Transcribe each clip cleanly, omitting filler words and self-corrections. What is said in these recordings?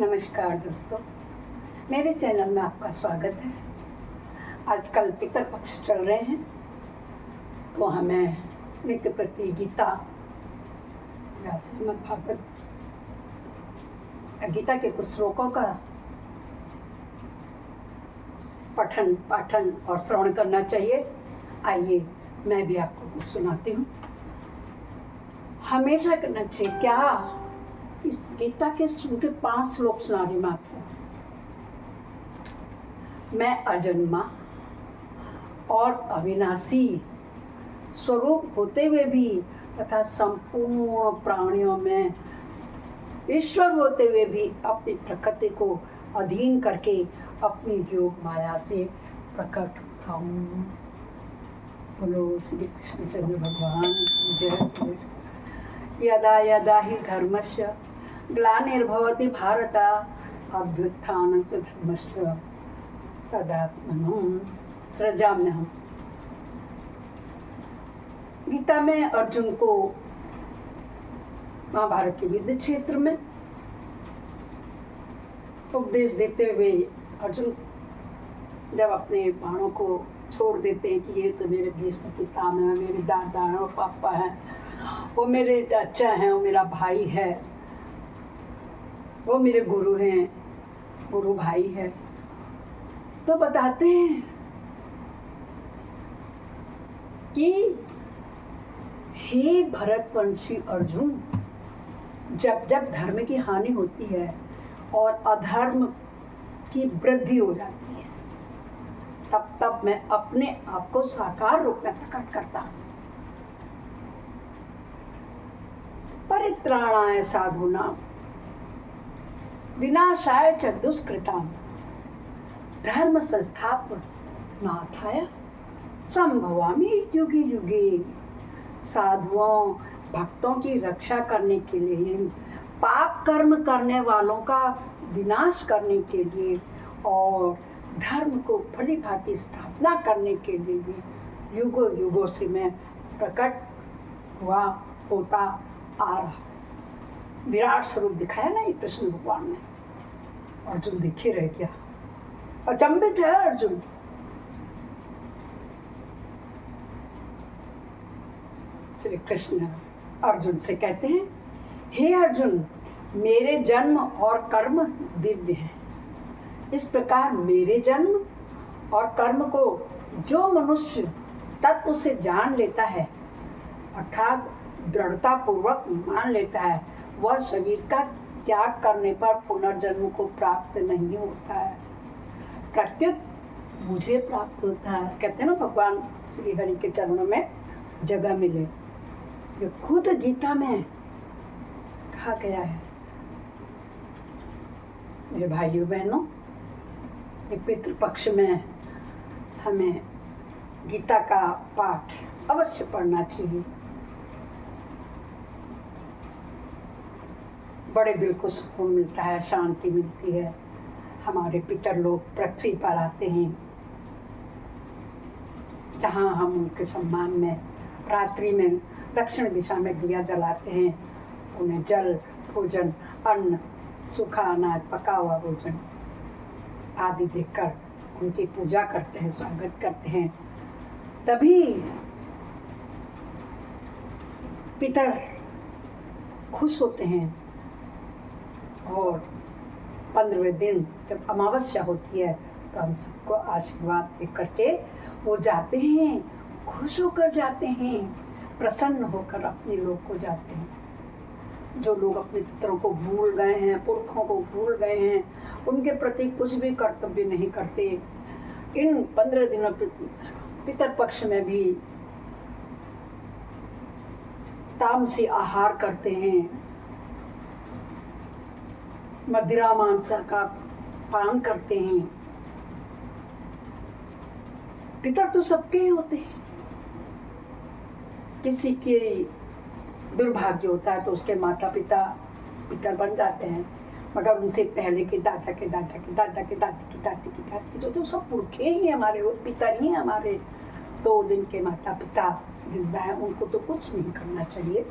नमस्कार दोस्तों, मेरे चैनल में आपका स्वागत है। आजकल पितर पक्ष चल रहे हैं तो हमें नित्य प्रति गीता या श्रीमद् भागवत गीता के कुछ श्लोकों का पठन पाठन और श्रवण करना चाहिए। आइए मैं भी आपको कुछ सुनाती हूँ। हमेशा करना चाहिए। क्या इस गीता के शुरू के 5 श्लोक सुना रही मैं आपको। मैं अजन्मा और अविनाशी स्वरूप होते हुए भी तथा संपूर्ण प्राणियों में ईश्वर होते हुए भी अपनी प्रकृति को अधीन करके अपनी योग माया से प्रकट होता हूँ। बोलो श्री कृष्ण चंद्र भगवान जय। यदा यदा हि धर्मस्य ग्लानिर्भवति भारत अभ्युत्थानं च धर्मस्य तदात्मनं सृजाम्यहम्। गीता में अर्जुन को महाभारत के युद्ध क्षेत्र में उपदेश देते हुए अर्जुन जब अपने बाणों को छोड़ देते हैं कि ये तो मेरे भीष्म पितामह हैं, मेरे दादा हैं और पापा हैं, वो मेरे चाचा हैं, वो मेरा भाई है, वो मेरे गुरु हैं, गुरु भाई है, तो बताते हैं कि हे भरतवंशी अर्जुन, जब जब धर्म की हानि होती है और अधर्म की वृद्धि हो जाती है तब तब मैं अपने आप को साकार रूप में प्रकट करता हूँ। परित्राणाय साधूनां विनाशाय च दुष्कृतां धर्म संस्थापनार्थाय संभवामि युगे युगे। साधुओं भक्तों की रक्षा करने के लिए, पाप कर्म करने वालों का विनाश करने के लिए और धर्म को भली भांति स्थापना करने के लिए भी युगों युगों से मैं प्रकट हुआ होता आ रहा। विराट स्वरूप दिखाया ना ये कृष्ण भगवान ने। अर्जुन देखे रह गया, अचंभित है अर्जुन। श्री कृष्ण अर्जुन से कहते हैं, हे अर्जुन, मेरे जन्म और कर्म दिव्य हैं। इस प्रकार मेरे जन्म और कर्म को जो मनुष्य तत्व से जान लेता है अर्थात दृढ़ता पूर्वक मान लेता है, वह शरीर का त्याग करने पर पुनर्जन्म को प्राप्त नहीं होता है, प्रत्युत मुझे प्राप्त होता है। कहते हैं ना भगवान श्री हरि के चरणों में जगह मिले। ये खुद गीता में कहा गया है। मेरे भाइयों बहनों, पितृपक्ष में हमें गीता का पाठ अवश्य पढ़ना चाहिए। बड़े दिल को सुकून मिलता है, शांति मिलती है। हमारे पितर लोग पृथ्वी पर आते हैं जहाँ हम उनके सम्मान में रात्रि में दक्षिण दिशा में दिया जलाते हैं। उन्हें जल, भोजन, अन्न, सूखा अनाज, पका हुआ भोजन आदि देकर उनकी पूजा करते हैं, स्वागत करते हैं। तभी पितर खुश होते हैं और 15वें दिन जब अमावस्या होती है तो हम सबको आशीर्वाद दे करके वो जाते हैं, खुश होकर जाते हैं, प्रसन्न होकर अपने लोग को जाते हैं। जो लोग अपने पितरों को भूल गए हैं, पुरखों को भूल गए हैं, उनके प्रति कुछ भी कर्तव्य नहीं करते, इन 15 दिनों पितर पक्ष में भी तामसी आहार करते हैं, मदिरा मांस का पान करते हैं। पितर तो सबके ही होते हैं। किसी के दुर्भाग्य होता है तो उसके माता पिता पितर बन जाते हैं, मगर उनसे पहले के दादा के दादा के दादा के दादी की दादी की दादी की जो सब पुरखे ही हमारे, वो पितर ही हमारे। तो जिनके माता पिता जिंदा है उनको तो कुछ नहीं करना चाहिए,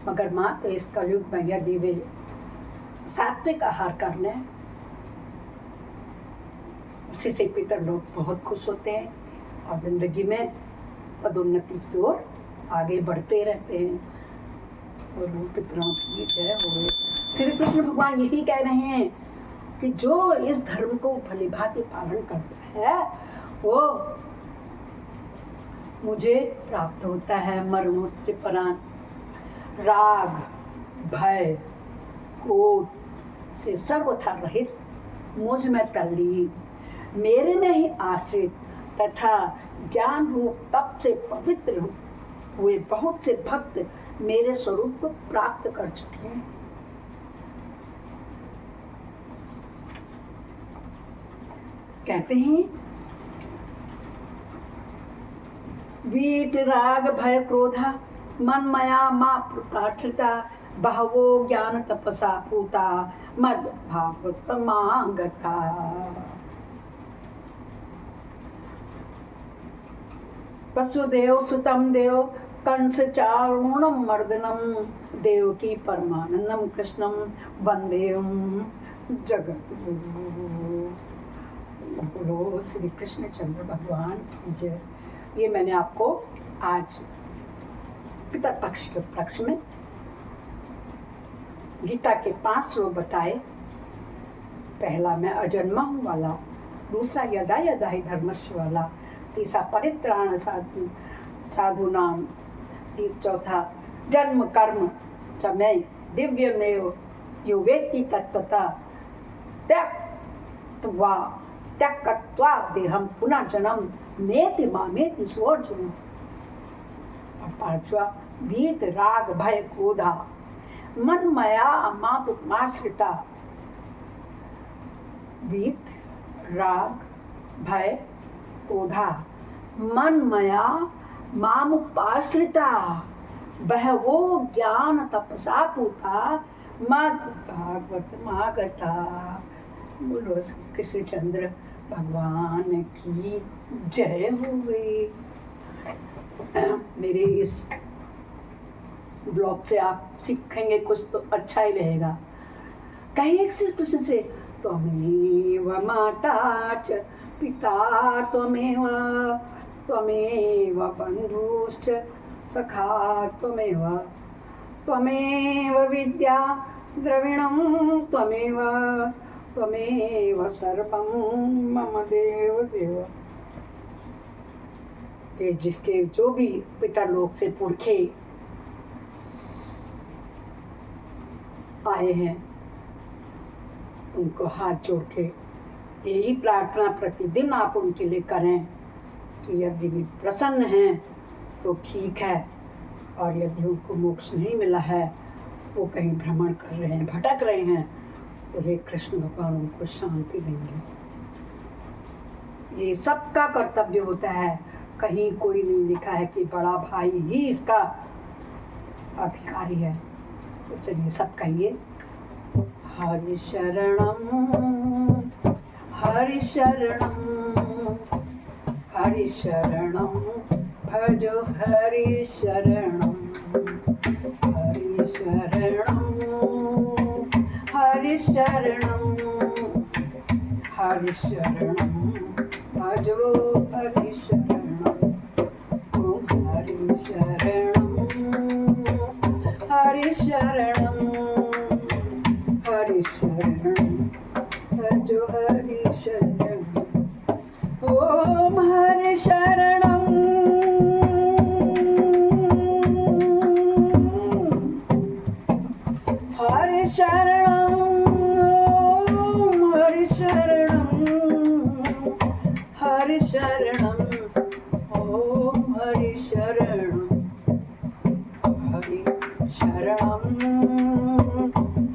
मगर मात्र इस कलयुग में यदि वे सात्विक आहार कर लें, उसी से पितर लोग बहुत खुश होते हैं और जिंदगी में पदोन्नति की ओर आगे बढ़ते रहते हैं। और वो पितरों की जय हो। श्री कृष्ण भगवान यही कह रहे हैं कि जो इस धर्म को भली भांति पालन करता है वो मुझे प्राप्त होता है। मरणोत्तर परान राग, भय, क्रोध से सर्वथा रहित, मुझ में तल्लीन, मेरे में ही आश्रित तथा ज्ञान रूप तप से पवित्र हुए बहुत से भक्त मेरे स्वरूप को प्राप्त कर चुके हैं। कहते हैं वीत राग भय क्रोधा मन मया मा प्रार्थिता बहवो ज्ञान तपसा पूता मद भागवत मांगता। वसुदेव सुतम देव कंस चारुणम मर्दनम देवकी परमानंदम कृष्णम वंदेम जगत गुरु। श्री कृष्ण चंद्र भगवान की जय। ये मैंने आपको आज पितर पक्ष के उपलक्ष्य में गीता के 5 श्लोक बताए। पहला मैं अजन्मा हूँ वाला, दूसरा यदा यदा ही धर्मस्य वाला, तीसरा परित्राण साधु नाम, चौथा जन्म कर्म च मैं दिव्यमेव यो वेत्ति तत्त्वतः त्यक्त्वा देहं पुनर्जन्म नेति मामेति सोऽर्जुन। और पांचवा वीत राग भय क्रोधा मन मया माश्रिता। वीत राग भय क्रोधा मन मया मामुपाश्रिता बहवो ज्ञान तपसा पूता मद भागवत मागता। बोलो श्री कृष्ण चंद्र भगवान की जय हुए। मेरे इस ब्लॉग से आप सीखेंगे कुछ तो अच्छा ही रहेगा। कहिए श्री कृष्ण से त्वमेव माता च पिता त्वमेव त्वमेव बन्धुश्च सखा त्वमेव त्वमेव विद्या द्रविणं त्वमेव त्वमेव सर्वं मम देव देव। कि जिसके जो भी पिता लोक से पुरखे आए हैं उनको हाथ जोड़ के यही प्रार्थना प्रतिदिन आप उनके लिए करें कि यदि भी प्रसन्न हैं तो ठीक है, और यदि उनको मोक्ष नहीं मिला है, वो कहीं भ्रमण कर रहे हैं, भटक रहे हैं, तो हे कृष्ण भगवान उनको शांति देंगे। ये सबका कर्तव्य होता है। कहीं कोई नहीं लिखा है कि बड़ा भाई ही इसका अधिकारी है। तो चलिए सब कहिए हरि शरणम हरि शरणम हरि शरणम भजो हरि शरणम हरि शरणम हरि शरणम हरि शरणम भजो हरि शरणम ओम हरि शरणम हरि शरणम हरि शरणम भजो हरि शरणम ओम हरि शरणम हरि शरणम ओम हरि शरणम हरि शरणम ओम हरि शरणम हरि शरणम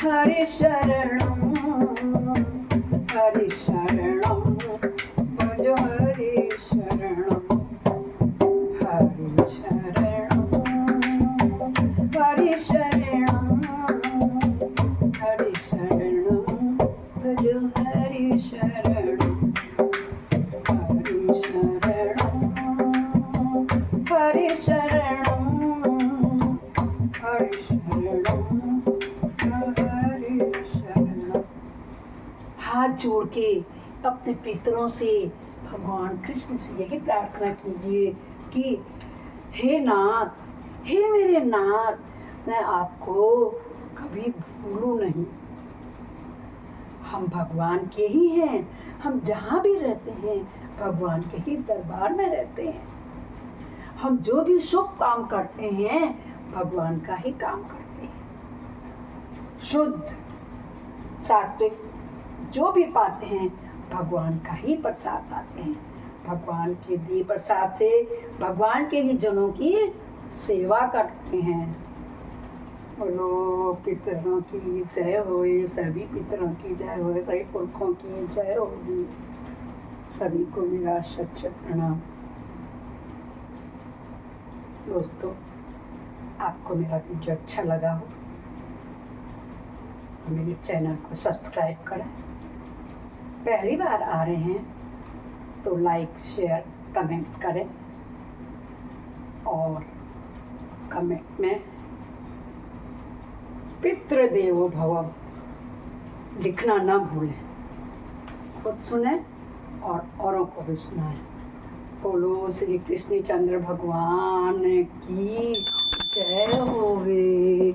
हरि शरणम हरि शरणम भजो हरि शरणम हरि शरणम हरि शरणम हरि शरणम भजो हरि शरणम हरि शरणम हरि शरणम हरि शरणम हरि शरणम। हाथ जोड़ के अपने पितरों से भगवान कृष्ण से यही प्रार्थना कीजिए कि हे नाथ, हे मेरे नाथ, मैं आपको कभी भूलूं नहीं। हम भगवान के ही हैं, हम जहाँ भी रहते हैं भगवान के ही दरबार में रहते हैं। हम जो भी शुभ काम करते हैं भगवान का ही काम करते हैं। शुद्ध सात्विक जो भी पाते हैं भगवान का ही प्रसाद पाते हैं। भगवान के दिए प्रसाद से भगवान के ही जनों की सेवा करते हैं। बोलो पितरों की जय होए, सभी पितरों की जय होए, सभी पुरखों की जय होगी। सभी को मेरा शत शत प्रणाम। दोस्तों, आपको मेरा वीडियो अच्छा लगा हो तो मेरे चैनल को सब्सक्राइब करें। पहली बार आ रहे हैं तो लाइक शेयर कमेंट्स करें और कमेंट में पितृदेवो भव लिखना ना भूलें। खुद सुने और औरों को भी सुनाएं। बोलो श्री कृष्ण चंद्र भगवान की जय होवे।